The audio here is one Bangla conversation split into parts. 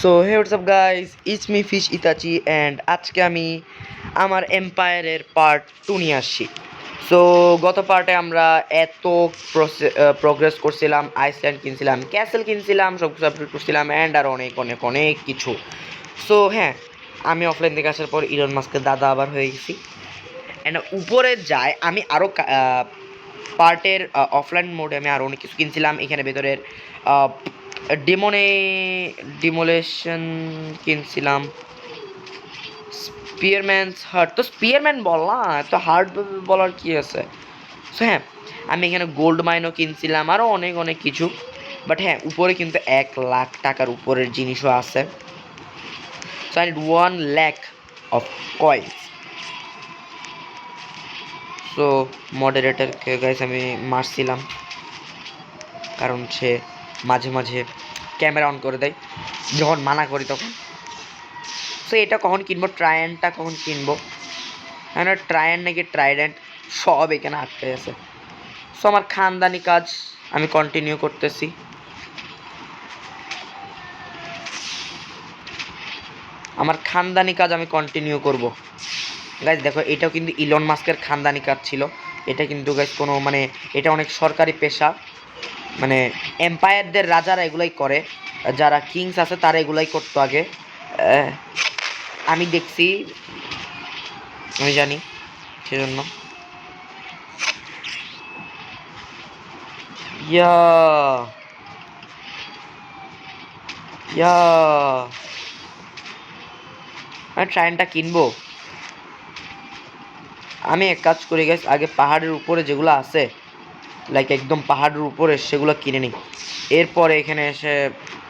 So hey WhatsApp guys, it's me Fish Itachi and আজকে আমি আমার এম্পায়ারের পার্ট 2 নিয়ে আসছি। সো গত পার্টে আমরা এত প্রোগ্রেস করছিলাম, আইসল্যান্ড কিনছিলাম, ক্যাসেল কিনছিলাম, সব কিছু আপডেট করছিলাম অ্যান্ড আর অনেক অনেক অনেক কিছু। সো হ্যাঁ, আমি অফলাইন থেকে আসার পর ইলন মাস্কের দাদা আবার হয়ে গেছি। অ্যান্ড উপরে যায় আমি আরও পার্টের অফলাইন মোডে আমি আরও অনেক কিছু কিনছিলাম। এখানে ভেতরের ডিমোলেশন কিনছিলাম, স্পিয়ারম্যানস হার্ট। তো স্পিয়ারম্যান বল না, তো হার্ট বলার কি আছে। সো হ্যাঁ, আমি এখানে গোল্ড মাইনও কিনছিলাম, আরও অনেক অনেক কিছু। বাট হ্যাঁ, উপরে কিন্তু 1,00,000 টাকার উপরের জিনিসও আছে। So I need 1,00,000 of coins. So মডারেটরকে গাইস আমি মারছিলাম, কারণ সে মাঝে মাঝে ক্যামেরা অন করে দেয় যখন মানা করি তখন। সো এটা কখন কিনবো, ট্রায়ান্টটা কখন কিনবো? হ্যাঁ, ট্রায়ান্ট নাকি ট্রাইডেন্ট সব এখানে আটকে আছে। সো আমার খানদানি কাজ আমি কন্টিনিউ করতেছি। আমি কন্টিনিউ করব। গাইজ দেখো, এটাও কিন্তু ইলন মাস্কের খানদানি কাজ ছিল। এটা কিন্তু গাইজ কোনো মানে এটা অনেক সরকারি পেশা, মানে এম্পায়ারদের রাজারা এগুলাই করে, যারা কিংস আছে তারা এগুলাই করতো আগে। আমি দেখছি, আমি জানি, সেজন্য ইয়া ইয়া আমি ট্রেনটা কিনবো। আমি এক কাজ করি গাইস, আগে পাহাড়ের উপরে যেগুলো আছে, লাইক একদম পাহাড়ের উপরে, সেগুলো কিনে নিই। এরপরে এখানে এসে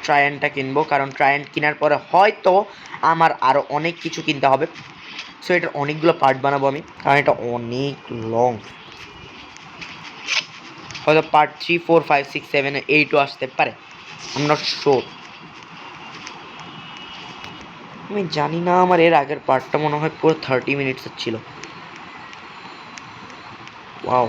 ট্রায়ান্টটা কিনবো, কারণ ট্রায়ান্ট কেনার পরে হয়তো আমার আরও অনেক কিছু কিনতে হবে। সো এটার অনেকগুলো পার্ট বানাবো আমি, কারণ এটা অনেক লং। হয়তো পার্ট 3, 4, 5, 6, 7, 8ও আসতে পারে, আই এম নট শিওর। আমি জানি না, আমার এর আগের পার্টটা মনে হয় পুরো 30 মিনিটসের ছিল। ওয়াও,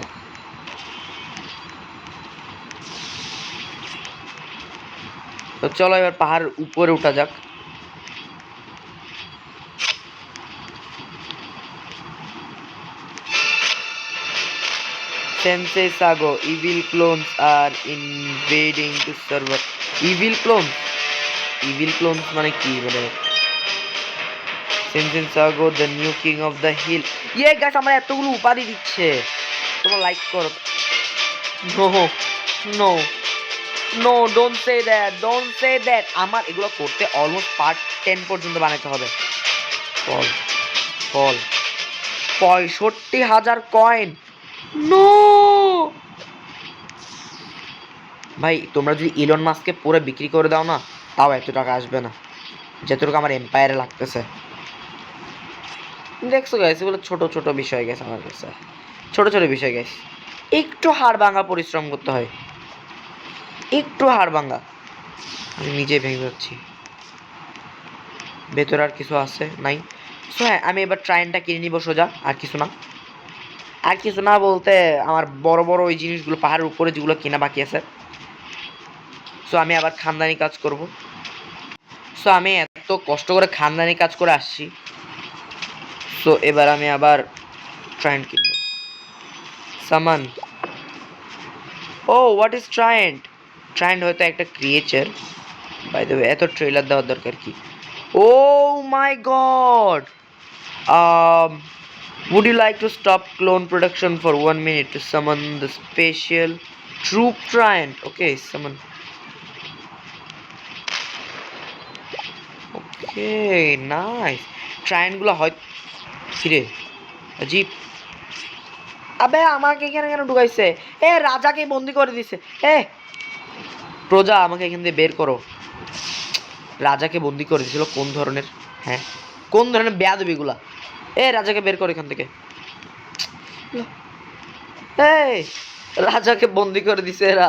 তো চলো এবার পাহাড়ের উপরে উঠা যাক। Sensei Sago, evil clones are invading the server. Evil clones? Evil clones মানে কি? মানে Sensei Sago, the new king of the hill. ইয়ে গাছ, আমার এতগুলো উপাধি দিচ্ছে। তোমরা লাইক করো। No no no, don't say that, don't say that. আমার এগুলো করতে অলমোস্ট পার্ট 10 পর্যন্ত বানাতে হবে। ফল ফল 65,000 কয়েন। নো ভাই, তোমরা যদি ইলন মাস্ককে পুরো বিক্রি করে দাও না, তাও এত টাকা আসবে না যতটুকু আমার এম্পায়ারে লাগতেছে। দেখছো গাইস, এগুলো ছোট ছোট বিষয় গেছে আমার কাছে, ছোট ছোট বিষয় গেছে। একটু হাড় ভাঙা পরিশ্রম করতে হয়, একটু হাড় ভাঙা। আমি নিজে ভেঙে যাচ্ছি, ভেতরে আর কিছু আছে নাই। সো হ্যাঁ, আমি এবার ট্রাইনটা কিনে নিব সোজা, আর কিছু না। আর কিছু না বলতে আমার বড় বড় ওই জিনিসগুলো পাহাড়ের উপরে যেগুলো কেনা বাকি আছে। সো আমি আবার খানদানি কাজ করব। সো আমি এত কষ্ট করে খানদানি কাজ করে আসছি, সো এবার আমি আবার ট্রাইন কিনব। সামান, ও হোয়াট ইজ ট্রাইন্ট? ট্রাইন্ট হয়তো একটা ক্রিয়েচার। বাই দ্য ওয়ে, এত ট্রেলার দেওয়ার দরকার কি? ও মাই god, would you like to stop clone production for 1 minute to summon the special troop Tryant? Okay, summon. Okay, nice. Tryant গুলো হয় কিরে अजीब। আবে আমাকে এখানে কেন ঢুকাইছে? এ রাজাকে বন্দি করে দিছে। এ প্রজা, আমাকে এখান থেকে বের করো। রাজাকে বন্দি করে দিয়েছিল কোন ধরনের, হ্যাঁ কোন ধরনের বেয়াদবিগুলা? এ রাজাকে বের করো এখান থেকে। এই রাজাকে বন্দি করে দিছে এরা,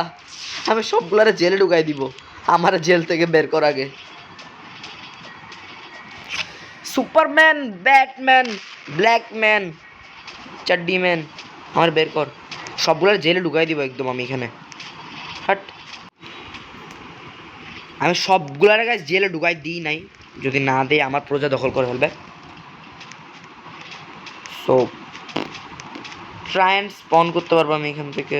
আমি সবগুলারে জেলে ঢুকাই দিব। আমার জেল থেকে বের কর আগে। সুপারম্যান, ব্যাটম্যান, ব্ল্যাকম্যান, চাড্ডিম্যান, আমার বের কর। সবগুলার জেলে ঢুকাই দিব একদম আমি এখানে। হাট। আমি সবগুলার গাছ জেলে ঢুকাই দিই নাই, যদি না দেয় আমার প্রজা দখল করে ফেলবে। সো ট্রায়েন্ট স্পন করতে পারবো আমি এখান থেকে।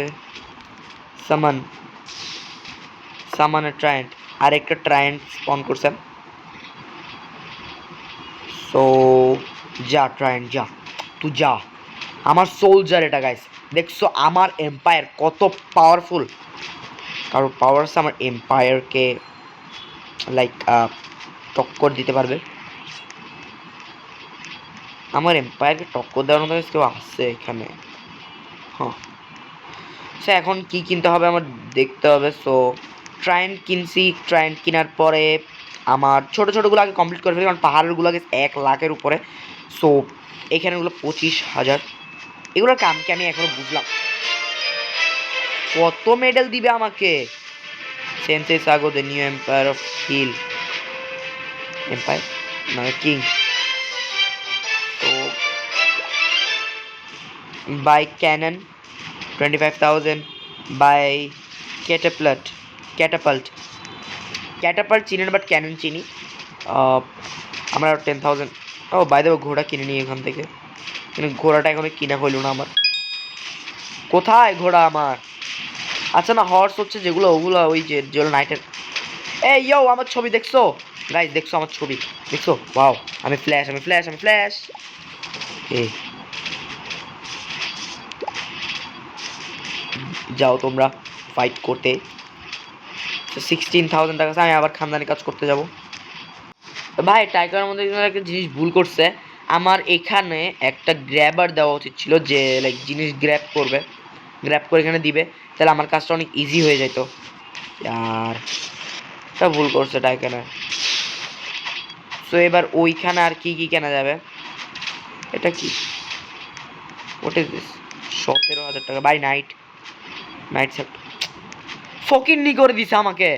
সামানে ট্রায়েন্ট, আর একটা ট্রায়েন্ট স্পন করছে। সো যা ট্রায়েন্ট যা, তুই যা। আমার সোলজার এটা গাইস, দেখছো আমার এম্পায়ার কত পাওয়ারফুল। কারণ পাওয়ার আছে আমার এম্পায়ারকে লাইক টক্কর দিতে পারবে। আমার এম্পায়ারকে টক্কর দেওয়ার মতো কেউ আসছে এখানে? হ্যাঁ, সে এখন কি কিনতে হবে আমার দেখতে হবে। সো ট্রায়েন্ট কিনছি, ট্রায়েন্ট কেনার পরে আমার ছোটো ছোটোগুলো আগে কমপ্লিট করে ফেলি, কারণ পাহাড়েরগুলো আগে 1,00,000-এর উপরে। সো এখানেগুলো 25,000। এগুলোর কাম কি আমি এখনো বুঝলাম। কত মেডেল দিবে আমাকে? সেন্সেস আগো the new empire of hill, empire না কিং। তো বাই ক্যানন 25,000, বাই ক্যাটাপাল্ট চিনি না, বাট ক্যানন চিনি। আমরা 10,000। ও বাই দেবো, ঘোড়া কিনে নিই এখান থেকে, কিন্তু ঘোড়াটা এখনো কিনা হইল না আমার। কোথায় ঘোড়া আমার? আচ্ছা না, হর্স হচ্ছে যেগুলো, ওগুলো ওই যেগুলো নাইটের। এই ইয়ো, আমার ছবি দেখছো গাইস? দেখছো আমার ছবি? দেখছো? ওয়াও, আমি ফ্ল্যাশ। এই যাও তোমরা ফাইট করতে। 16,000 টাকা আমি আবার খানদানি কাজ করতে যাব। ভাই টাইগারের মধ্যে একটা জিনিস ভুল করছে। আমার এখানে একটা গ্র্যাবার দেওয়া উচিত ছিল, যে লাইক জিনিস গ্র্যাব করে এখানে দিবে, তাহলে আমার কাজটা অনেক ইজি হয়ে যেত। আর এটা ভুল করছে টাইগারে। সো এবার ওইখানে আর কি কেনা যাবে? এটা কি? What is this? 17,000 টাকা বাই নাইট সেট। ফকিন্নি করে দিছে আমাকে।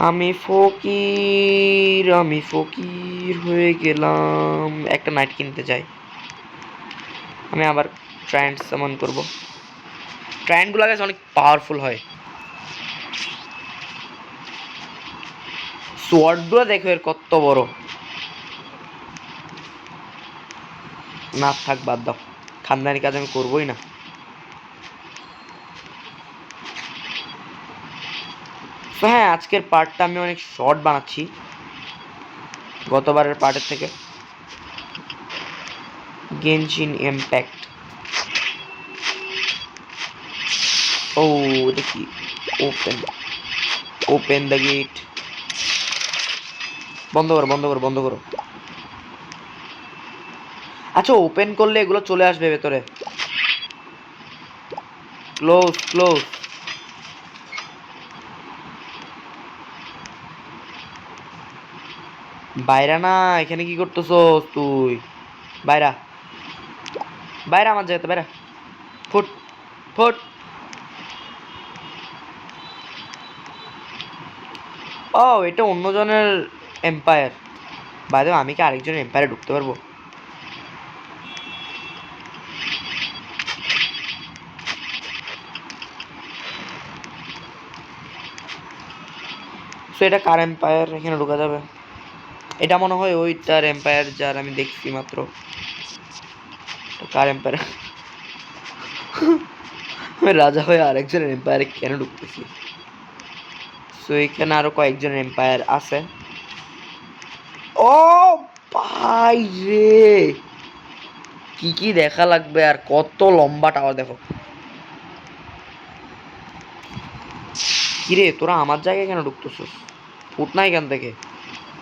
আমি ফকির হয়ে গেলাম। একটা নাইট কিনতে চাই। আমি আবার ট্রায়েন্ট সামন করব। ট্রায়েন্টগুলো কাছে অনেক পাওয়ারফুল হয়। সোয়ার্ডগুলো দেখো এর কত বড়। না থাক, বাদ দাও, খানদানি কাজ আমি করবোই না। তো হ্যাঁ, আজকের পার্টটা আমি অনেক শর্ট বানাচ্ছি গতবারের পার্টের থেকে। Genshin impact. ও দেখি, ওপেন দ্য গেট। বন্ধ করো। আচ্ছা, ওপেন করলে এগুলো চলে আসবে ভেতরে। ক্লোজ। বাইরা না, এখানে কি করতেছস তুই? বাইরা আমার জায়গাতে বাইরা। ফুট। ও, এটা অন্যজনের এম্পায়ার। বাইরে আমি কি আরেকজনের এম্পায়ারে ঢুকতে পারবো? সো এটা কার এম্পায়ার? এখানে ঢোকা যাবে? এটা মনে হয় ওইটার এম্পায়ার যার আমি দেখছি মাত্র। কার এম্পায়ার? আমি রাজা হয়ে আরেকজনের এম্পায়ারে কেন ঢুকতেছি? সো এখানে আরো কয়েকজন এম্পায়ার আছে। ও ভাই রে, কি দেখা লাগবে, আর কত লম্বা টাওয়ার দেখো। কিরে তোরা আমার জায়গায় কেন ঢুকতেছিস? ফুট না এখান থেকে।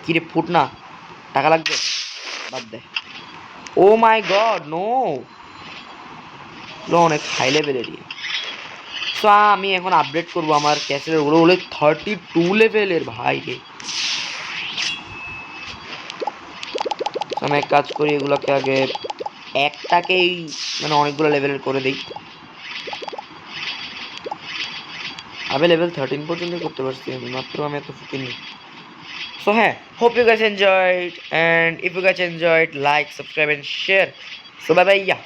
কিরে ফুট না, টাকা লাগবে, বাদ দে। ও মাই গড, নো, অনেক হাই লেভেলের। সো আমি এখন আপডেট করবো আমার ক্যাসেলের। ওগুলো 32 লেভেলের ভাই রে। আমি এক কাজ করি, এগুলোকে আগে একটাকেই মানে অনেকগুলো লেভেলের করে দিই। আমি লেভেল 13 পর্যন্ত করতে পারছি আমি মাত্র, আমি এত ফুকিনি। সো হ্যাঁ, hope you guys enjoyed, and if you guys enjoyed, like, subscribe and share. So bye bye, yeah.